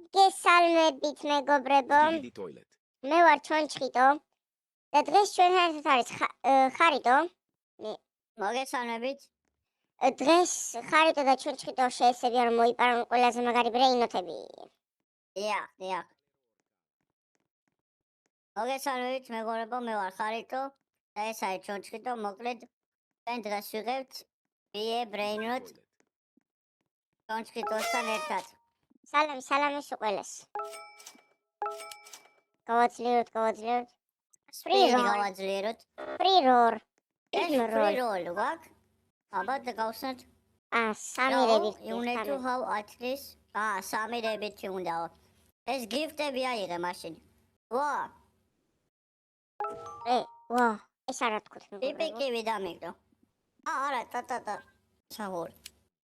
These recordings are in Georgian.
მოგესალმებით მეგობრებო. DVD toilet. მე ვარ ჩონჩხიტო და დღეს ჩვენ ერთად არის ხარიტო. მოგესალმებით. დღეს ხარიტო და ჩონჩხიტო შეესწებიან რომ მოიპარონ ყველაზე მაგარი ბრეინოთები. დიახ. მოგესალმებით მეგობრებო, მე ვარ ხარიტო და ეს არის ჩონჩხიტო. მოკლედ ჩვენ დღეს ვიღებთ BA Brainrot ჩონჩხიტოსთან ერთად. სალამი ყველას. გავაძლიეროთ. გავაძლიეროთ. Free roll. ეს free roll გვაქვს. აბა და გავხსნათ. სამი რებით. You need to have at least სამი რებითი უნდა. ეს გიფტები აიღე მაშინ. ვა, ეს არა თქვით მეგობრებო. პიპიკივი დამიგდო. არა, ტატატა. საღოლ.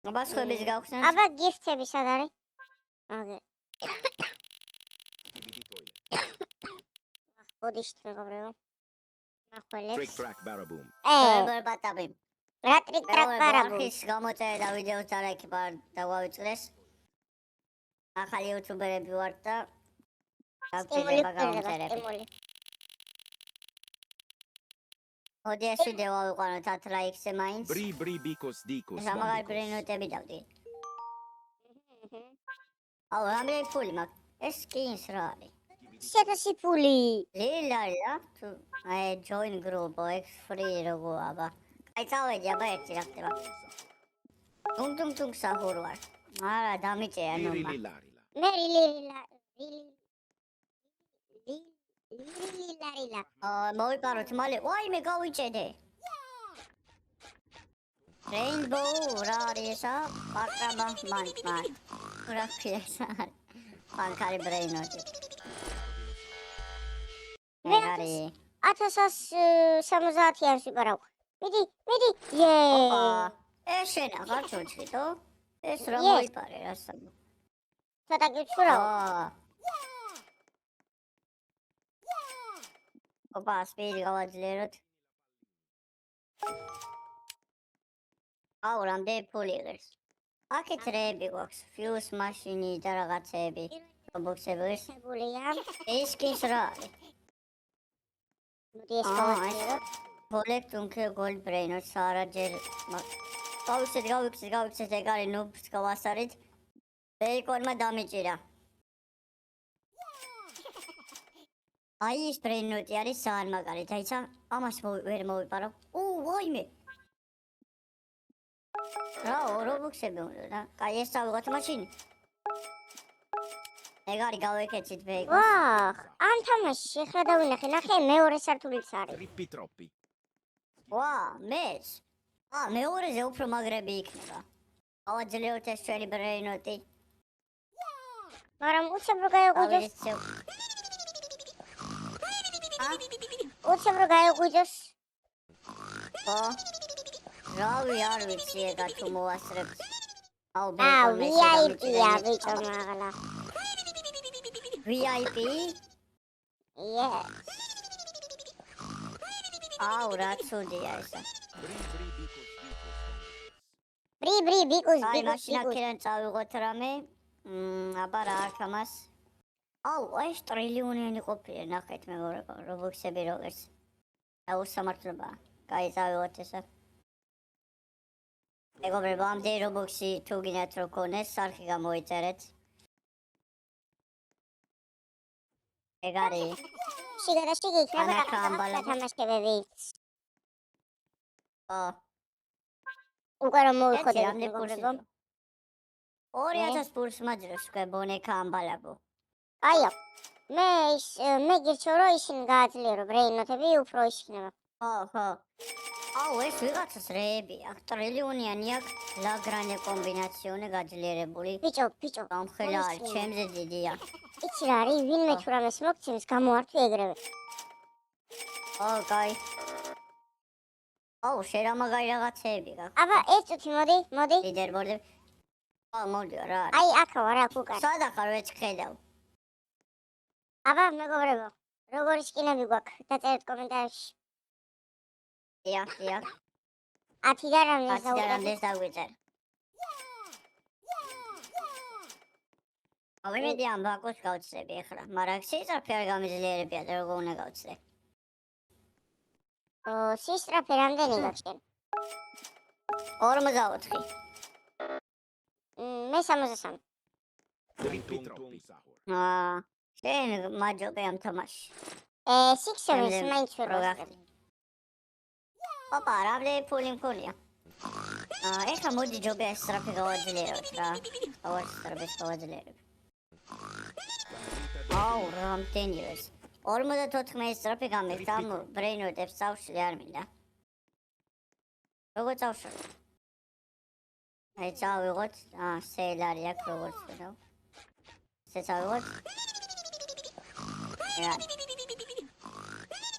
აბა სხვების გავხსნათ. აბა გიფტები სად არის? აგე. DVD toilet. ბოდიშთ მეგობრებო. Trick ნახველებს. track baraboom. ბატაბი. რა ტრიკ ტრაკ პარაბო. ის გამოწერე და ვიდეოს დალაიქე და გავიწრეს. ახალი იუთუბერები ვარ და სტიმული გავწერებ. სტიმული. მოდი ეს ვიდეო ავიყვანოთ 10 ლაიქზე მაინც. Bri bikos dikos. ეს ამაგარი ბრეინოტები დავდი. აუ, რამდენი ფული მაქვს? ეს skins რა არის? 1000 ფული. ლილა, თუ აი join group x free როგორ აბა. აი წავედი აბა ერთი რა ხდება. თუმ სახურ ვარ. არა, დამიწერა ნომა. Lilila. მე რილილა. მოვიპაროთ მალე. ვაიმე გავიჭედე. Rainbow რა არის ესა? პაკაბა მან. რა ქიესა? პანკარი ბრეინოტი. მე არის 1170-იანს ვიპარავ. მიდი. ეს შენ აღარ ჩონჩხიტო? ეს რა მოიპარე რა საბო? ცოტა გიჩურავ. ოპა, სპიდი გავაძლიეროთ. აუ, რამდენი ფული ღირს. აქეთ რეები გვაქვს, fuse მაშინი და რაღაცეები. ბოქსები ის. შეგულია. ეს კის რა არის? მოდი ეს გავაძლიეროთ. Collect unke gold brainot sara jer. გავიქცეთ ეგ არის ნუბს გავასარით. ბეიკონმა დამიჭირა. აი ეს ბრეინოტი არის სან მაგარი, დაიცა ამას ვერ მოვიპარო. ვაიმე. რა რობოქსები უნდა და? კაი ეს ავიღოთ მაშინ. ეგ არის გავეკეთეთ ბეიკონს. ამ თამაშში ეხლა დავინახე, ნახე მეორე სართულიც არის. Troppi. მეც. მეორეზე უფრო მაგრები იქნება. ავაძლიეროთ ეს ჩვენი ბრეინოტი. მაგრამ უცებ რო გაიღვიძოს. რავი არ ვიცი ეგა თუ მოასწრებთ. VIP-ა ბიჭო მაღლა. VIP? Yes. რა ცუდია ესა. Bri bikos. აი მაშინ აქედან წავიღოთ რამე. აბა რა აქვს ამას? ეს ტრილიონიანი ყოფილი ნახეთ მეგობრებო, რობოქსები როგორც. უსამართლობა. კაი წავიღოთ ესა. მეგობრებო, ამდენი რობოქსი თუ გინდათ რომ გქონდეს, არხი გამოიწერეთ. ეგ არის. შიგადაშიგი იქნება თამაშებები. უკვე რომ მოვიხოდეთ მეგობრებო. 2000 ფულს მაძლევს უკვე ბონეკა ამბალაბო. აიო. მე გირჩევ რომ ისინი გააძლიერო ბრეინოტები უფრო ისიქნება. ხო. ეს ვიღაცას რეები აქვს, ტრილიონიანი აქვს, ლაგრანე კომბინაციონი გაძლიერებული. ბიჭო. გამხელა არის, ჩემზე დიდია. იცი რა არის, ვინმე თუ რამეს მოგცემს, გამოართვი ეგრევე. კაი. შენ რა მაგარი რაღაცეები გაქვს. აბა, ეს წუთი მოდი. ლიდერბორდები. მოდი რა. აი, აქ ვარ, აქ უკან. სადა ხარ ვეც ხედავ. აბა, მეგობრებო, როგორი სკინები გვაქვს? დაწერეთ კომენტარებში. დიახ. 10-დან რამდენს დაგვიწერე. ავიმედი ამ ბაკოს გავცდები ახლა, მაგრამ სისწრაფე არ გამიძლიერებია და როგორ უნდა გავცდე? სისწრაფე რამდენი გაქვს შენ? 44. მე 63. Troppi troppi. შენ მაჯობე ამ თამაში. 6-7-ს მაინც ვერ რო ვასწრებ. გახდი. ოპა, რამდენი ფული მქონია? ეხლა მოდი ჯობია სწრაფი გავაძლიეროთ რა. სწრაფი გავაძლიერებ. აუ, რამდენი ეს? 54 სწრაფი გამექცა, ამ ბრეინოტებს წავშლი არ მინდა. როგორ წავშლი? აი წავიღოთ, სეილარი აქვს როგორც ვთქვა. წავიღოთ. რა.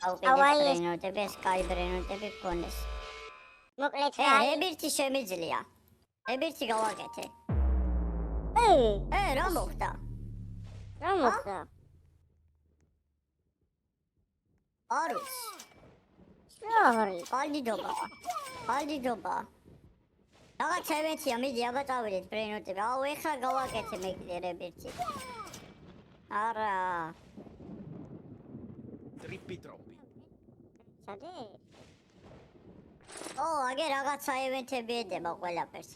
ავაი, ბრეინოტები, სკაი ბრეინოტები გქონდეს. მოკლედ რა. რებირთი შემიძლია. რებირთი გავაკეთე. რა მოხდა? რა მოხდა? არ ვიცი. რა არის? ალდიდობა. რაღაც ევენთია, მიდი აბა წავიდეთ ბრეინოტები. აუ, ეხლა გავაკეთე მე რებირთი. არა. Trippi troppi. სადე? აგე რაღაცა ევენთები ედება ყველაფერს.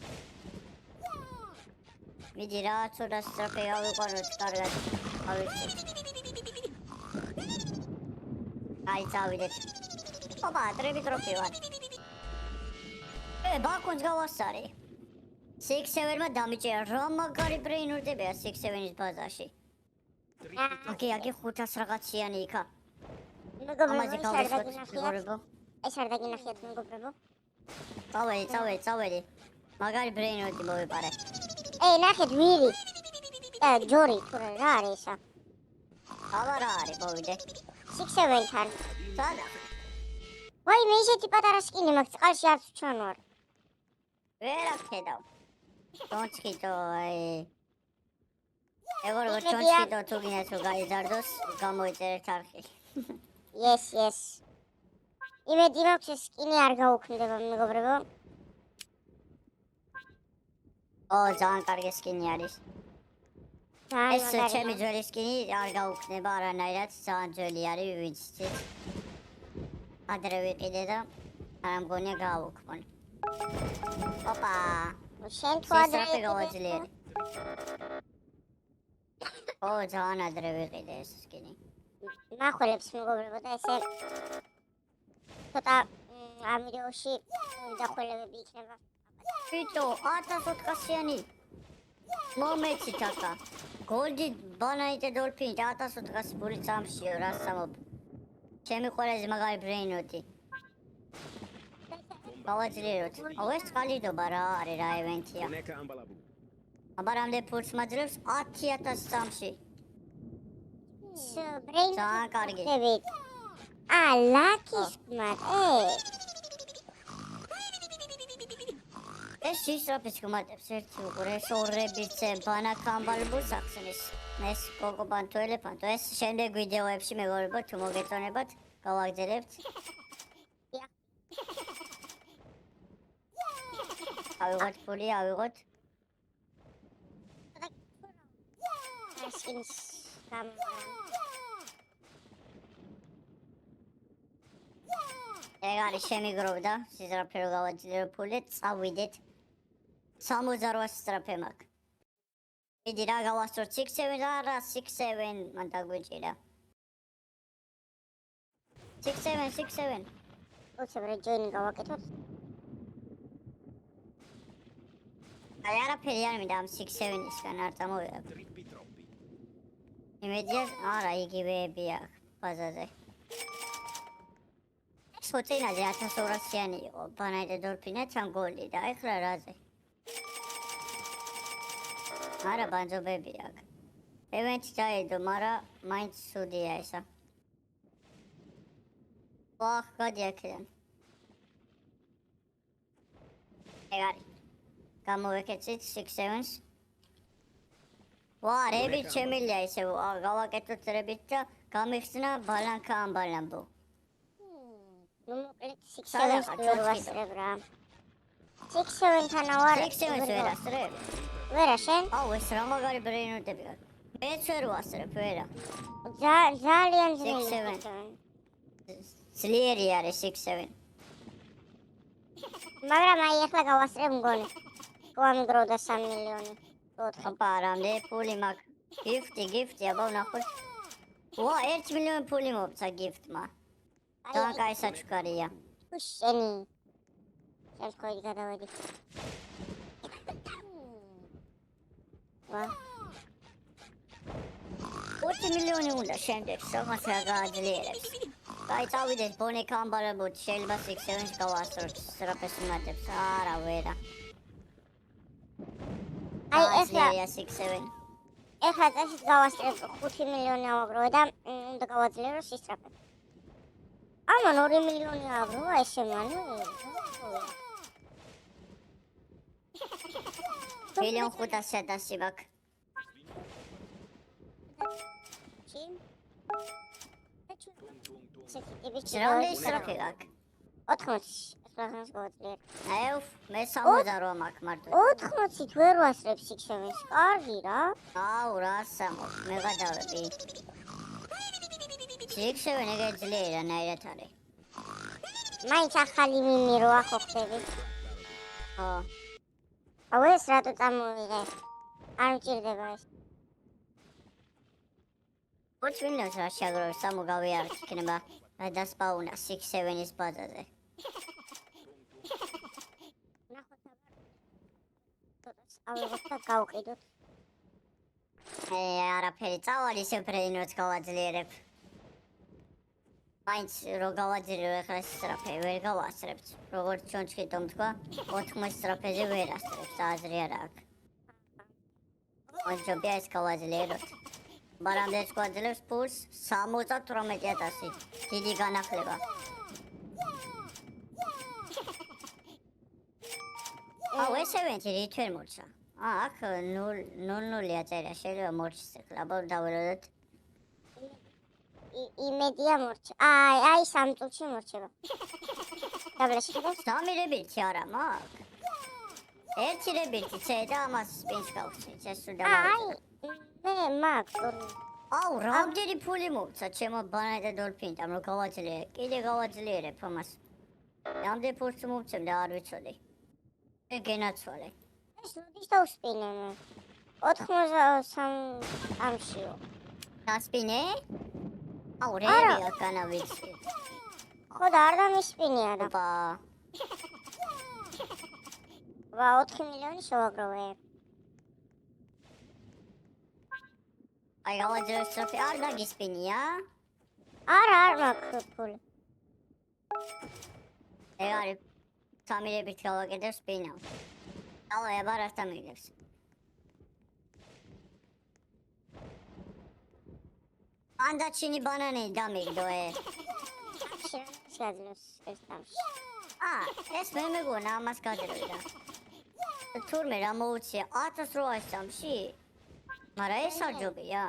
მიდი რა ცოტა სწრაფი ავიყვანოთ კარგად. ავიქეთ. აი წავიდეთ. ოპა, ტრიპი ვარ. ბაკონს გავასწარი. 6-7-მა დამიჭერა. რა მაგარი ბრეინოტებია 6-7-ის ბაზაში. აგე 500 რაღაციანი იქა. ამაზე გავისვათ. ეს არ დაგინახიათ მეგობრებო. წავედი. მაგარი ბრეინოტი მოვიპარე. ნახეთ ვირი. ჯორი, რა არის ისა? აბა რა არის, მოვიდე. 6-7-თან. სადა? ვაი, მე ისეთი პატარა სკინი მაქვს, წყალში არც ვჩვენვარ. ვერ აღხედავ. ჩონჩხიტო, ეგ როგორ ჩონჩხიტო თუ გინდათ რომ გაიზარდოს, გამოიწერეთ არხი. Yes. იმედი მაქვს ეს სკინი არ გაუქმდება მეგობრებო. ძალიან კარგი სკინი არის. ეს ჩემი ძველი სკინი არ გაუქმდება არანაირად, ძალიან ძველი არის, ვინც იცით. ადრე ვიყიდე და არ მგონია გააუქმონ. ოპა. შენ თუ ადრე გავაძლიერე. ძალიან ადრე ვიყიდე ეს სკინი. ნახველებს მეგობრებო და ესე ცოტა ამ ვიდეოში დახველებები იქნება. ბიჭო, 1400-იანი. მომეცი თაკა. გოლდი ბანაიტე დოლფინი 1400 ფული წამშიო რა სამობ. ჩემი ყველაზე მაგარი ბრეინოტი. გავაძლიეროთ. ეს წყალიდობა რა არის, რა ევენთია. Uneca ambalabu. აბა რამდენი ფულს მაძლევს? 10000 წამში. ძალიან კარგი. ლაკის გმად. ეს სისწრაფის გმადებს ერთი უყურე, ეს ორებიცე ბანაკამბალბულს ახსნის. ეს კოკობანთო ელეფანტო. ეს შემდეგ ვიდეოებში მეგობრებო თუ მოგეწონებათ, გავაგზავნებთ. ავიღოთ ფული, ავიღოთ. სკინს ეგ არის შემიგროვდა, სისწრაფე რო გავაძლიერებ ფული, წავიდეთ. 68 სწრაფე მაქვს. მიდი რა გავასწორ 6-7 არა 6-7 მან დაგვიჭირა. 6-7. უცებ ჯოინი გავაკეთოთ. აი არაფერი არ მინდა ამ 6-7-ისგან არ წამოვიღებ. Trippi troppi. იმედია არა იგივეები აქვს ბაზაზე. სოწინაზე 1200-იანი იყო ბანაიტე დოლფინაც ამ გოლი და ეხლა რაზე? არა ბანძობები აქვს. ევენთი დაედო, მაგრამ მაინც სუდია ესა. გადი აქედან. ეგ არის. გამოვეკეცით 6-7-ს. რებით შემილია ისე გავაკეთოთ რებით და გამიხსნა ბალანკა ამ ბალანბო. მოკლედ 6-7-ს ვერ ვასწრებ რა. 6-7-თან ავარ. 6-7-ს ვერ ასწრებ? ვერა შენ? ეს რა მაგარი ბრეინოტები აქვს. მეც ვერ ვასწრებ, ვერა. ძალიან Six, ძნელი. seven. 6-7. ძლიერი არის 6-7. მაგრამ აი ახლა გავასწრებ მგონი. გვამიგროვდა 3 მილიონი. 4. ოპა, რამდენი ფული მაქვს? გიფტი, აბა ვნახოთ. ვა, 1 მილიონი ფული მომცა გიფტმა. ძალიან კაი საჩუქარია. შენი. შემთხვევით გადავედი. ვა. 4 მილიონი უნდა შემდეგ, რაღაც რა გააძლიერებს. კაი, წავიდეთ ბონეკა ამბარებოდ, შეიძლება 6-7-ში გავასწროთ სწრაფეს მიმატებს. არა, ვერა. აი ახლა ძლიერია 6-7. ეხლა წესით გავასწრებ 5 მილიონი ავაგროვე და უნდა გავაძლიერო სისწრაფე. ამან 2 მილიონი ააგროვა ესე მანუ. 1.500.000 მაქვს. ჩი? Tung, tung, tung. რამდენი სწრაფი გაქვს? 80. ეხლა გავაძლიერე. აუ, მე 68 მაქვს მარტო. 80-ით ვერ ვასწრებ 6-7-ს. კარგი რა. აუ, რა სამო, მე გადავები. 6-7 ეგ ძლიერა ნაირად არის. მაინც ახალი მიმიროა ხო ხდები? ხო. აუ ეს რატო წამოვიღე? არ მჭირდება ეს. 4 მილიონს რა შეაგროვე, სამოგავიარეთ იქნება. გადასპაუნა 6-7-ის ბაზაზე. ნახოთ აბა. ცოტას ავიღოთ და გავყიდოთ. არაფერი წავალი ისე ბრეინოც გავაძლიერებ. მაინც რო გავაძლიერებ ახლა სწრაფე ვერ გავასწრებთ. როგორც ჩვენ ჩხიტომ თქვა, 80 სწრაფეზე ვერ ასწრებს, აზრი არ აქვს. მოიჯობია ეს გავაძლიეროთ. ბარამდეც გვაძლევს ფულს 78,000. დიდი განახლება. აუ, ესე ვენთი რით ვერ მორჩა. აქ 0-0-ია წერა, შეიძლება მორჩის ახლა, აბა დავველოდოთ. იმედია მორჩა. აი 3 წუთში მორჩება. დაბლაში ხედავ? 3 რებირთი არა მაქვს. 1 რებირთი ცე და ამას სპინს გავხსნით, ეს სულ აი მე მაქვს. აუ, რამდენი ფული მომცა ჩემო ბანა და დოლფინთან რომ გავაძლიერე. კიდე გავაძლიერებ ამას. რამდენი ფულს მომცემ და არ ვიცოდი. მე გენაცვალე. ეს როდის დავსპინე მე? 83 ამშიო. დასპინე? აუ, რევია განავიცი. ხო და არ დამისპინია და. ოპა. ვა 4 მილიონი შევაგროვე. აი, გავაძლიერე სწრაფი, არ გაგისპინია? არა არ მაქვს ფული. ეგ არის 3 რებირთი გავაკეთებ სპინავ. აუ, აბა რას დამიგებს? ანდაჩინი ბანანი დამიგდო შეძლებს ეს თამში. ეს მე მეგონა ამას გადავიდა. თურმე რა მოუწია 1800 სამში? მაგრამ ეს არ ჯობია.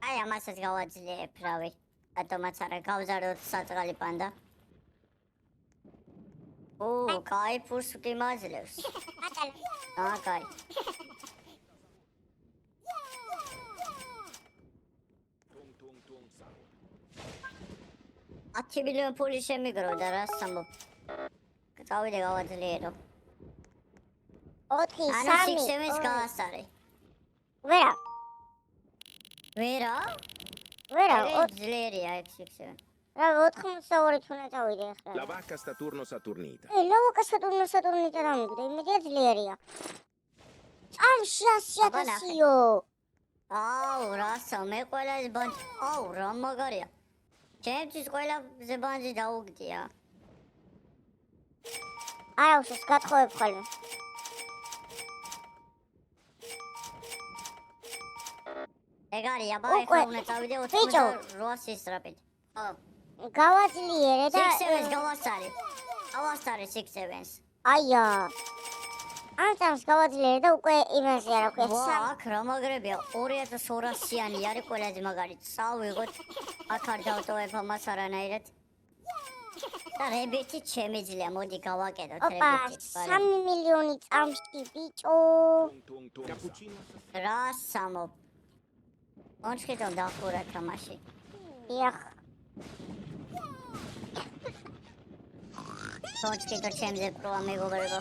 აი ამასაც გავაძლიერებ რავი. ატომაც არა გავზარდოთ საწყალი პანდა. კაი ფულს კი მაძლევს. კაი. Tung, tung, tung, sawa. 10 მილიონი ფული შემიგროვდა რა სამო. წავიდე გავაძლიერო. 4 ანუ 3 6-7-ს გავასწარე. ვერა ძლიერია 6-7. რა 82 თუნა წავიდე ახლა. La vacca sta turno Saturnita. ლავაკა სატურნი და დამიგდა იმედია ძლიერია. წამში 100.000-იო. აუ, რასა, მე ყველა ზბანჯი. აუ, რა მაგარია. ჩემთვის ყველა ზბანჯი დაუგდია. არა უშოს გათხოვებ ხოლმე. ეგ არის, აბა ეხლა უნდა წავიდე 88 სწრაფით. ხო. გავაძლიერე და 6-7-ს გავასწარე. ავასწარე 6-7-ს. აია. ამ წამს გავაძლიერე და უკვე იმაზე არა ვა, ვქეთ. აქ რა მაგრებია, 2200-იანი არის ყველაზე მაგარი. წავიღოთ. აქ არ დავტოვებ ამას არანაირად. და რებითი შემიძლია, მოდი გავაკეთოთ ოპა, რებითი. 3 მილიონი წამში, ბიჭო. Cappuccino assassino. რა სამო. კონჩხიტო დახურა თამაში. დიახ. კონჩხიტო ჩემზე პროა მეგობრებო.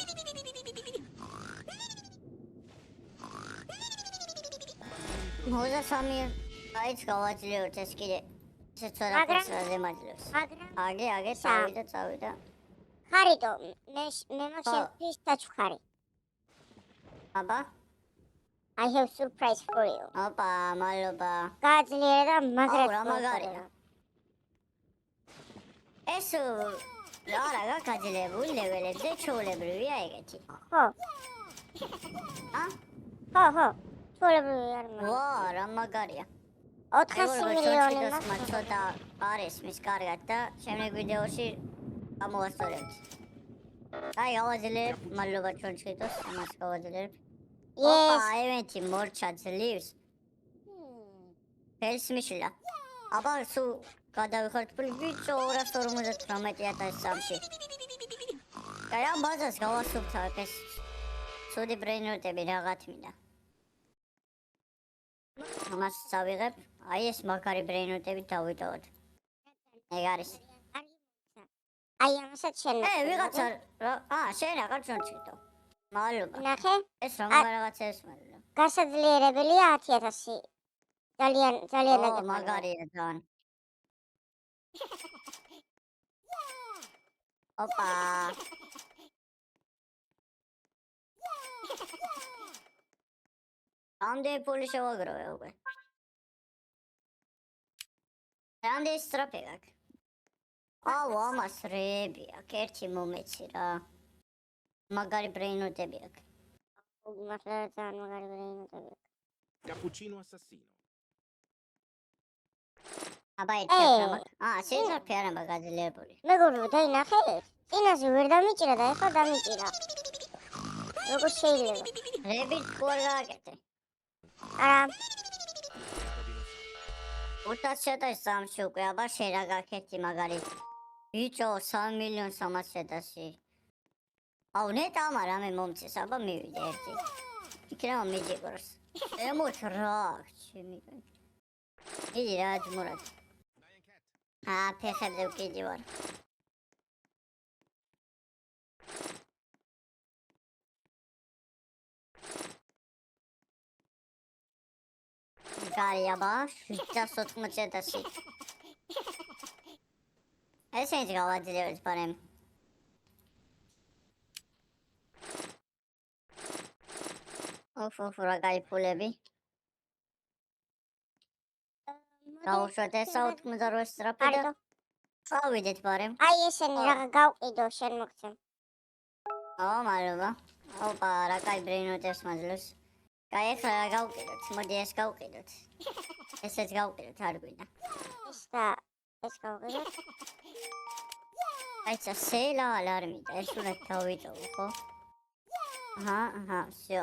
მოზასამი აიც გავაძლიეროთ ეს კიდე. ეს ცოტა მაგრამ- ფოსაზე მაძლევს. მაგრამ აგე, ისა. წავიდა. ხარიდო, მე მაგ ხო. შენ დაჩხარი. აბა, I have surprise for you. ოპა, მადლობა. გაძლიერე და მაგრად. რა მაგარია. ეს რა გაგაძლებული ლეველებზე ჩაოლებრივია ეგეთი. ხო. ა? ხო. ჩოლებრივი არ მაგ. ვა, რა მაგარია. 400 მილიონი მას მაქვს. ცოტა არის მის კარგად და შემდეგ ვიდეოში ამოვასწორებთ. აი, გავაძლიერებ, მადლობა ჩონჩხიტოს, ამას გავაძლიერებ. ოპა, Yes. ევენთი მორჩა ძლივს. ფელს მიშლა. აბა, სულ გადავიხართ ფული ბიჭო 258,000 სამში. აი, ამ ბაზას გავასუფთავებ ეს სუდი ბრეინოტები რაღაც მინდა. ამას წავიღებ. აი ეს მაგარი ბრეინოტები დავიტოვოთ. ეგ არის. აი ამასაც შენ. ვიღაცა შენ აღარ ჩონჩიტო. მადლობა. ნახე, ეს რაღაცა ეს მადლობა. გასაძლიერებელია 10,000. ძალიან ო, დაკარგულია. მაგარია ძალიან. ოპა. ამდენი ფული შევაგროვე უკვე. რამდენი სტრაფი გაქვს? აუ, ამას რები აქვს, ერთი მომეცი რა. მაგარი ბრეინოტები აქვს. მართლა ძალიან მაგარი ბრეინოტები. Cappuccino assassino. აბა ერთი აქვს. სიზარფი არ ამბა გაძლიერებული. მეგობრებო, დაინახე. წინაზე ვერ დამიჭირა და ეხლა დამიჭირა. როგორ შეიძლება? რები თუ არ გააკეთე? არა, 500,000 უკვე, აბა შენ რა გაქეთი მაგარი. ბიჭო 3,300,000. აუ ნეტა ამა რამე მომწეს, აბა მივიდე ერთი. იქნება მიჯიგორს. ემოც რა აქვს ჩემი. იგი რა ძმურად. ფეხებზე ვკიდი ვარ. გარი აბა 780,000. ესეც გავაძლიერეთ ბარემ. რა კაი ფულები. გავუშვათ ეს 88 სტრაფი და წავიდეთ ბარემ. აი ესენი რა გავყიდო შენ მოგცემ. მადლობა. ოპა, რა კაი ბრეინოტებს მაძლევს. კაი, ახლა რა გავყიდოთ? მოდი ეს გავყიდოთ. ესეც გავყიდოთ, არ გვინდა. ეს და ეს გავყიდოთ. აი, სელა არ მინდა, ეს უნდა დავიტოვო, ხო? всё.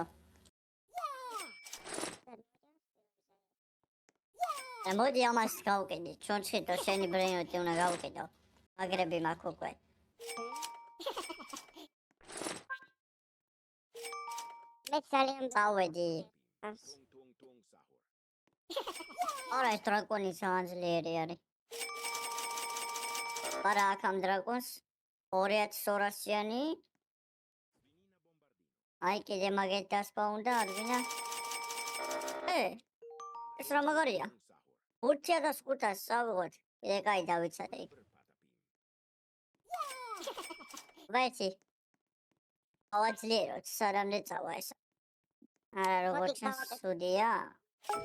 მოდი ამას გავყიდე, ჩონჩხიტო შენი ბრეინოტი უნდა გავყიდო. აგრები მაქვს უკვე. მე ძალიან წავედი. Tung sahur. არა, ეს დრაკონი ძალიან ძლიერი არის. არა, აქ ამ დრაკონს 2200-იანი. აი, კიდე მაგეთ დასპაუნდა, არ გინდა. ეს რა მაგარია? 4500 წავიღოთ. კიდე კაი დავიცადე იქ. ვაიცი. ავაძლიეროთ, სანამდე წავა ეს. არა, როგორც სუდია.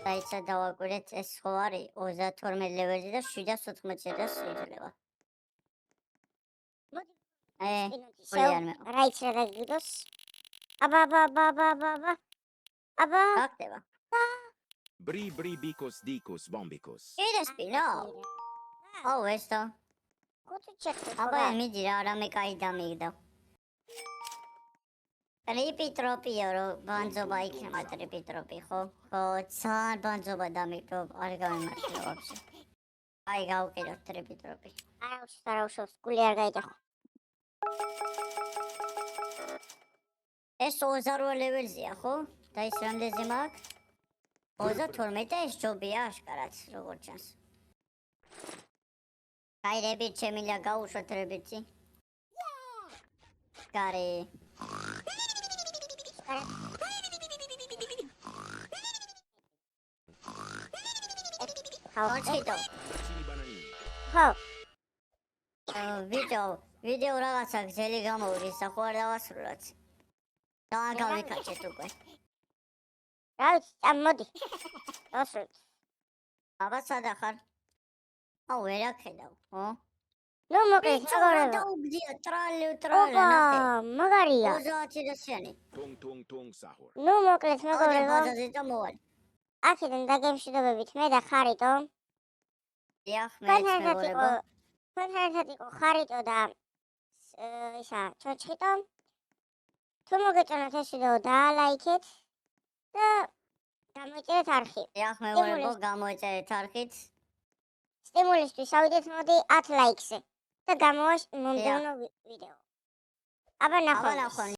დაიცა დავაკვირდეთ, ეს ხო არის 32 ლეველზე და 780,000 შეიძლება. გულიან მე. რა იცი რა გიგდოს? აბა. გახდება. Bri bri bicos dicos bombicos. კიდე სპინო. აუ, ეს და. კუთი ჩეკო. აბა, მიდი რა, რამე კაი დამიგდა. ტრიპიტროპიო რო ბანძობა იქნება ტრიპიტროპი, ხო? ხო, ძალიან ბანძობა დამიგდო, არ გამემართლა ვაფშე. აი, გავყიდოთ ტრიპიტროპი. არა უშავს, გული არ გაიჯახო. ეს 28 ლეველზეა, ხო? და ის რამდენზე მაქვს? 32 და ეს ჯობია აშკარად, როგორც ჩანს. აი, რებიც შემიძლია გაუშვათ რებიცი. გარე. ხალხო. Bacini bananini. ხო, ვიდეო რაღაცა გზელი გამოვიდეს და ხო არ დავასრულოთ. და გავიკაჩეთ უკვე. რა ვიცი, მოდი. დავასრულოთ. აბა სადა ხარ? აუ ვერ ახედავ, ხო? ნუ მოკლედ, მეგობრებო. დაუგდია ტრალი ოპა, მაგარია. 30-დან. Tong tong tong sahur. ნუ მოკლედ, მოგრე მეგობრებო. ბაზაზე და მოვალ. აქედან დაგემშვიდობებით მე და ხარიტო. დიახ, მეც თქვენ ერთად მეგობრებო. იყო ხარიტო და ისა ჩოჩხიტო. თუ მოგეწონათ ეს ვიდეო დაალაიქეთ და გამოიწერეთ არხი. დიახ, მეგობრებო, გამოიწერეთ არხით. სტიმულისთვის ავიდეთ მოდი 10 ლაიქზე და გამოვა მომდევნო ვიდეო. აბა ნახვამდის.